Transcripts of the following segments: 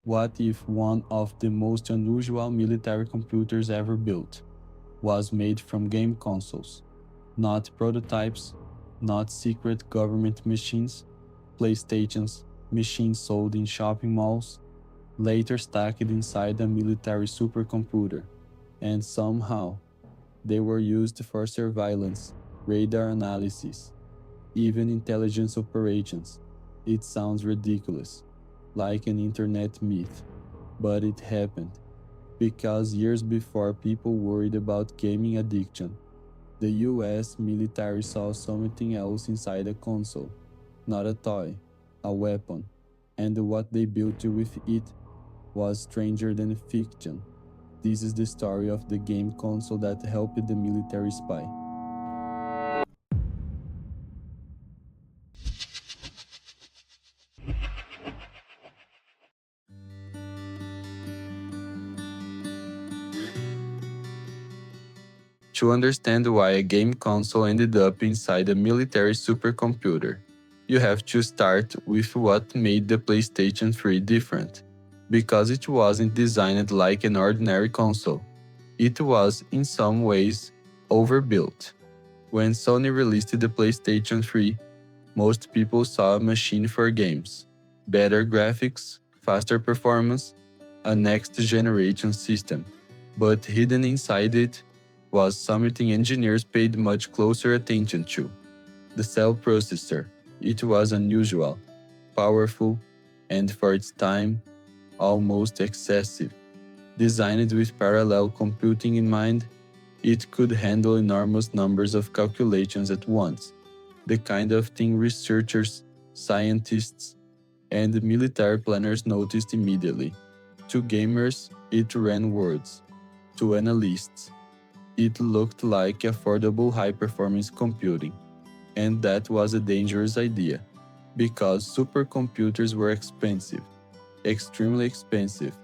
What if one of the most unusual military computers ever built was made from game consoles? Not prototypes, not secret government machines, PlayStations, machines sold in shopping malls, later stacked inside a military supercomputer, and somehow they were used for surveillance, radar analysis, even intelligence operations. It sounds ridiculous, like an internet myth, but it happened because years before people worried about gaming addiction, the US military saw something else inside a console, not a toy, a weapon, and what they built with it was stranger than fiction. This is the story of the game console that helped the military spy. To understand why a game console ended up inside a military supercomputer, you have to start with what made the PlayStation 3 different. Because it wasn't designed like an ordinary console, it was, in some ways, overbuilt. When Sony released the PlayStation 3, most people saw a machine for games, better graphics, faster performance, a next generation system. But hidden inside it was something engineers paid much closer attention to: the cell processor. It was unusual, powerful, and for its time, almost excessive. Designed with parallel computing in mind, it could handle enormous numbers of calculations at once, the kind of thing researchers, scientists, and military planners noticed immediately. To gamers, it ran words. To analysts, it looked like affordable high-performance computing. And that was a dangerous idea, because supercomputers were expensive, extremely expensive.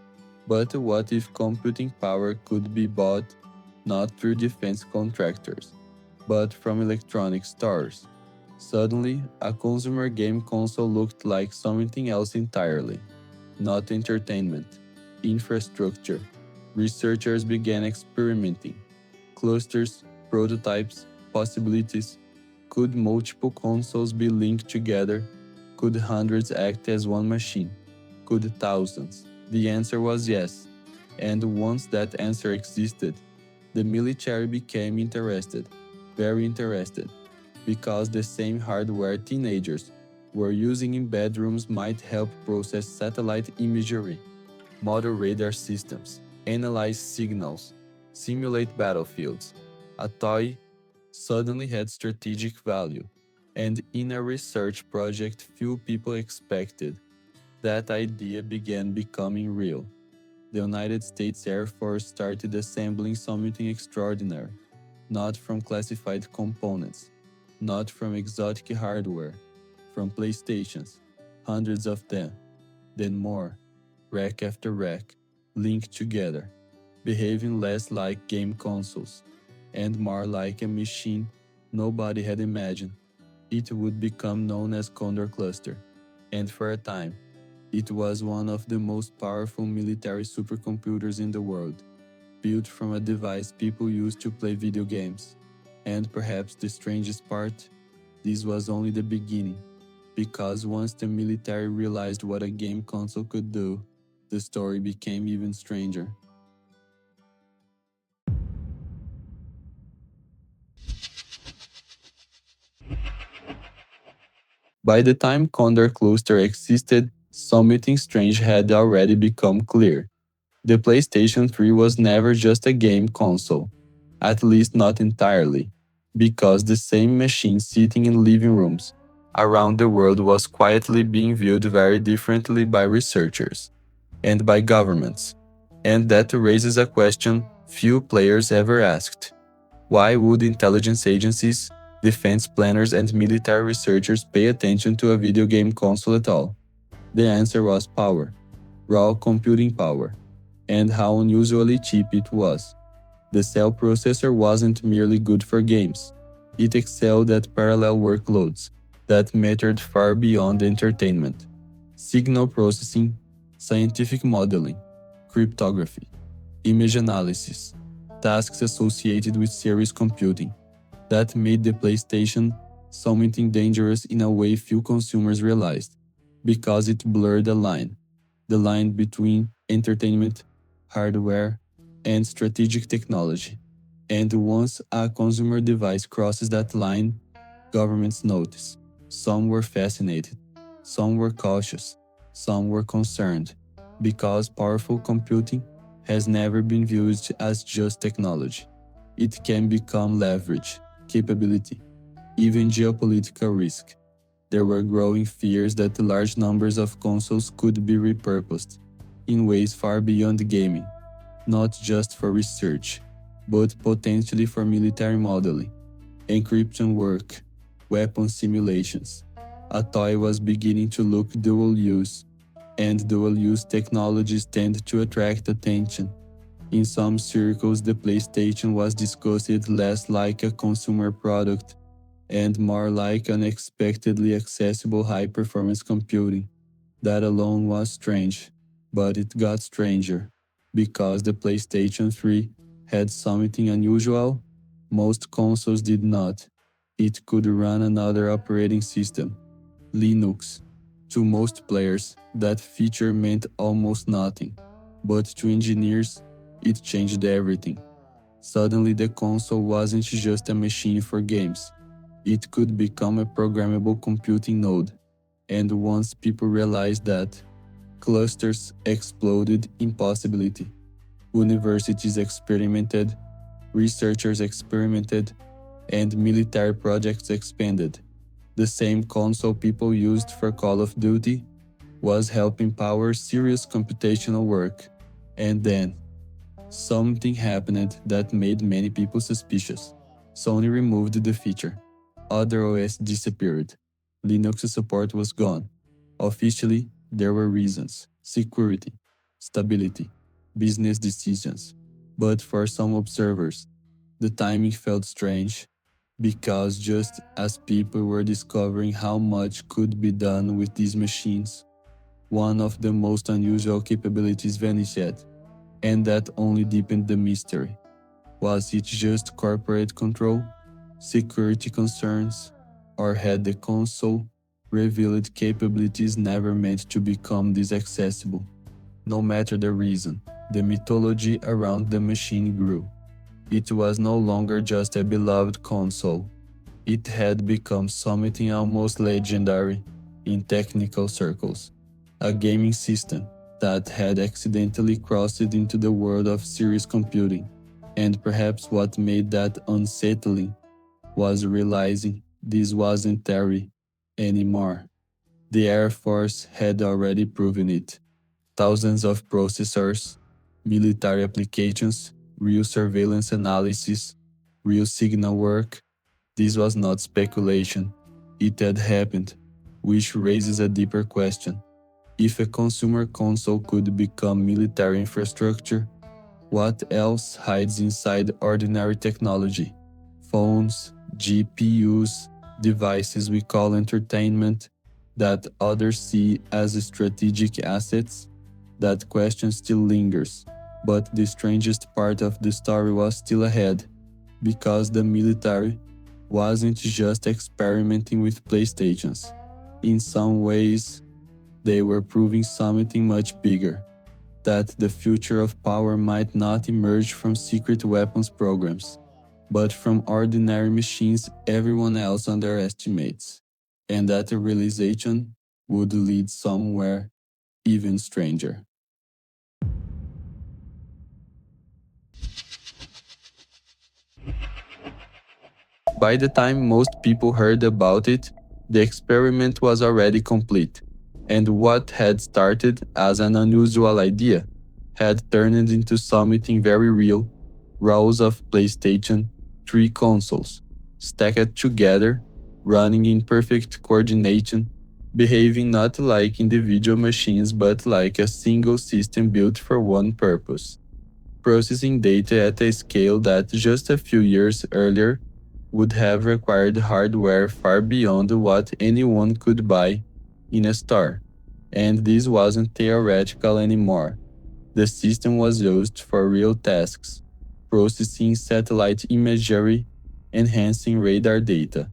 But what if computing power could be bought not through defense contractors, but from electronic stores? Suddenly, a consumer game console looked like something else entirely. Not entertainment, infrastructure. Researchers began experimenting. Clusters, prototypes, possibilities. Could multiple consoles be linked together? Could hundreds act as one machine? Could thousands? The answer was yes. And once that answer existed, the military became interested, very interested, because the same hardware teenagers were using in bedrooms might help process satellite imagery, model radar systems, analyze signals, simulate battlefields. A toy suddenly had strategic value, and in a research project few people expected, that idea began becoming real. The United States Air Force started assembling something extraordinary, not from classified components, not from exotic hardware, from PlayStations, hundreds of them, then more, rack after rack, linked together, behaving less like game consoles, and more like a machine nobody had imagined. It would become known as Condor Cluster, and for a time, it was one of the most powerful military supercomputers in the world, built from a device people used to play video games. And perhaps the strangest part, this was only the beginning, because once the military realized what a game console could do, the story became even stranger. By the time Condor Cluster existed, something strange had already become clear. The PlayStation 3 was never just a game console, at least not entirely, because the same machine sitting in living rooms around the world was quietly being viewed very differently by researchers and by governments. And that raises a question few players ever asked. Why would intelligence agencies, defense planners, and military researchers pay attention to a video game console at all? The answer was power, raw computing power, and how unusually cheap it was. The cell processor wasn't merely good for games, it excelled at parallel workloads that mattered far beyond entertainment. Signal processing, scientific modeling, cryptography, image analysis, tasks associated with serious computing. That made the PlayStation something dangerous in a way few consumers realized, because it blurred the line between entertainment, hardware, and strategic technology. And once a consumer device crosses that line, governments notice. Some were fascinated, some were cautious, some were concerned, because powerful computing has never been viewed as just technology. It can become leverage, capability, even geopolitical risk. There were growing fears that large numbers of consoles could be repurposed in ways far beyond gaming, not just for research, but potentially for military modeling, encryption work, weapon simulations. A toy was beginning to look dual use, and dual use technologies tend to attract attention. In some circles, the PlayStation was discussed less like a consumer product and more like unexpectedly accessible high performance computing. That alone was strange, but it got stranger because the PlayStation 3 had something unusual most consoles did not. It could run another operating system, Linux. To most players, that feature meant almost nothing, but to engineers, it changed everything. Suddenly, the console wasn't just a machine for games, it could become a programmable computing node. And once people realized that, clusters exploded in possibility. Universities experimented, researchers experimented, and military projects expanded. The same console people used for Call of Duty was helping power serious computational work. And then, something happened that made many people suspicious. Sony removed the feature. Other OS disappeared. Linux support was gone. Officially, there were reasons: security, stability, business decisions. But for some observers, the timing felt strange because just as people were discovering how much could be done with these machines, one of the most unusual capabilities vanished, and that only deepened the mystery. Was it just corporate control, security concerns, or had the console revealed capabilities never meant to become this accessible? No matter the reason, the mythology around the machine grew. It was no longer just a beloved console. It had become something almost legendary in technical circles. A gaming system that had accidentally crossed into the world of serious computing. And perhaps what made that unsettling was realizing this wasn't theory anymore. The Air Force had already proven it. Thousands of processors, military applications, real surveillance analysis, real signal work. This was not speculation. It had happened, which raises a deeper question. If a consumer console could become military infrastructure, what else hides inside ordinary technology? Phones, GPUs, devices we call entertainment, that others see as strategic assets? That question still lingers. But the strangest part of the story was still ahead, because the military wasn't just experimenting with PlayStations. In some ways, they were proving something much bigger, that the future of power might not emerge from secret weapons programs, but from ordinary machines everyone else underestimates, and that the realization would lead somewhere even stranger. By the time most people heard about it, the experiment was already complete, and what had started as an unusual idea had turned into something very real: rows of PlayStation 3 consoles, stacked together, running in perfect coordination, behaving not like individual machines but like a single system built for one purpose: processing data at a scale that just a few years earlier would have required hardware far beyond what anyone could buy in a store. And this wasn't theoretical anymore. The system was used for real tasks, processing satellite imagery, enhancing radar data,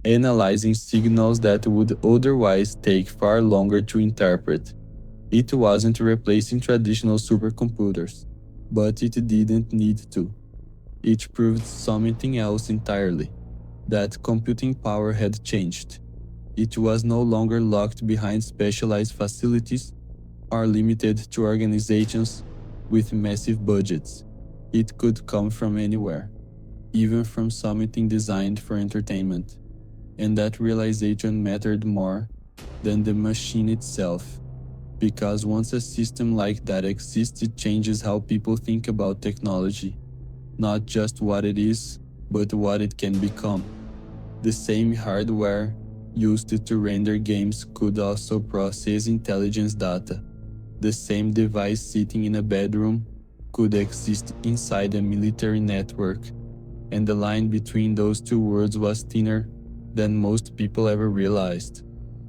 analyzing signals that would otherwise take far longer to interpret. It wasn't replacing traditional supercomputers, but it didn't need to. It proved something else entirely, that computing power had changed. It was no longer locked behind specialized facilities or limited to organizations with massive budgets. It could come from anywhere, even from something designed for entertainment. And that realization mattered more than the machine itself, because once a system like that exists, it changes how people think about technology, not just what it is, but what it can become. The same hardware used to render games could also process intelligence data. The same device sitting in a bedroom could exist inside a military network, and the line between those two worlds was thinner than most people ever realized.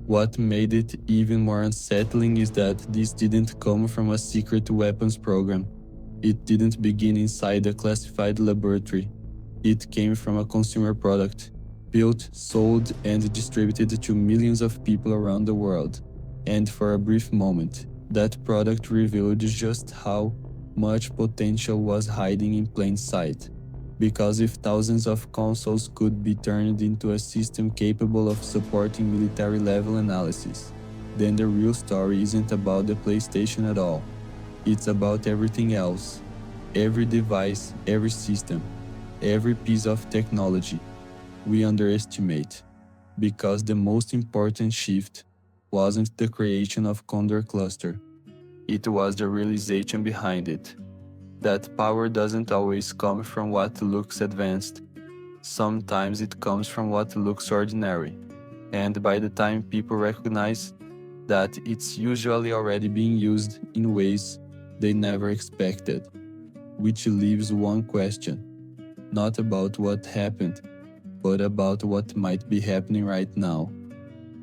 What made it even more unsettling is that this didn't come from a secret weapons program. It didn't begin inside a classified laboratory. It came from a consumer product, built, sold, and distributed to millions of people around the world. And for a brief moment, that product revealed just how much potential was hiding in plain sight. Because if thousands of consoles could be turned into a system capable of supporting military-level analysis, then the real story isn't about the PlayStation at all. It's about everything else. Every device, every system, every piece of technology we underestimate. Because the most important shift wasn't the creation of Condor Cluster, it was the realization behind it. That power doesn't always come from what looks advanced. Sometimes it comes from what looks ordinary. And by the time people recognize that, it's usually already being used in ways they never expected. Which leaves one question, not about what happened, but about what might be happening right now,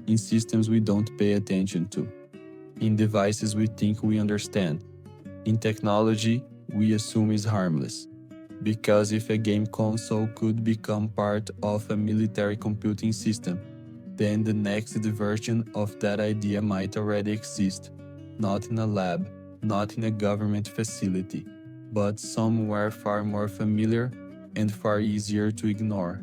in systems we don't pay attention to, in devices we think we understand, in technology we assume is harmless. Because if a game console could become part of a military computing system, then the next version of that idea might already exist, not in a lab, not in a government facility, but somewhere far more familiar and far easier to ignore.